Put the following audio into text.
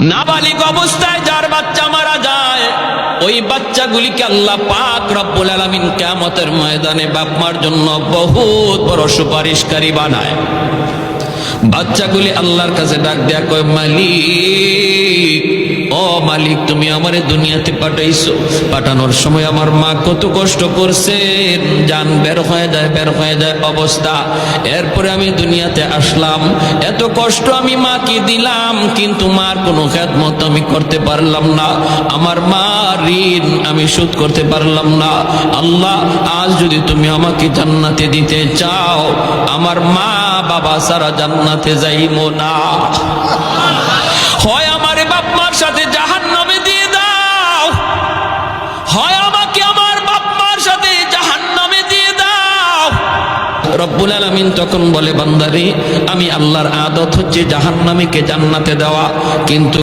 নাবালিগ অবস্থায় যার বাচ্চা মারা যায়, ওই বাচ্চাগুলিকে আল্লাহ পাক রব্বুল আলামিন কিয়ামতের ময়দানে বাপ মার জন্য বহুত বড় সুপারিশকারী বানায়। বাচ্চাগুলি আল্লাহর কাছে ডাক দেয়া কয়, মালিক, ও মালিক, তুমি আমারে দুনিয়াতে পাঠাইছো, পাঠানোর সময় আমার মা কত কষ্ট করছেন, জান বের হয়ে যায় অবস্থা। এরপরে আমি দুনিয়াতে আসলাম, এত কষ্ট আমি মাকে দিলাম, কিন্তু মার কোনো খেদমত আমি করতে পারলাম না, আমার মা ঋণ আমি শোধ করতে পারলাম না। আল্লাহ, আজ যদি তুমি আমাকে জান্নাতে দিতে চাও, আমার মা বাবা সারা জান্নাতে যাইবো না, হয় আমারে বাপ মার সাথে জাহান্নামে দিয়ে দাও, হয় আমাকে আমার বাপ মার সাথে জাহান্নামে দিয়ে দাও। রব্বুল আলামিন তখন বলে, বান্দারে, আমি আল্লাহর আদত হচ্ছে জাহান্নামীকে জান্নাতে দেওয়া, কিন্তু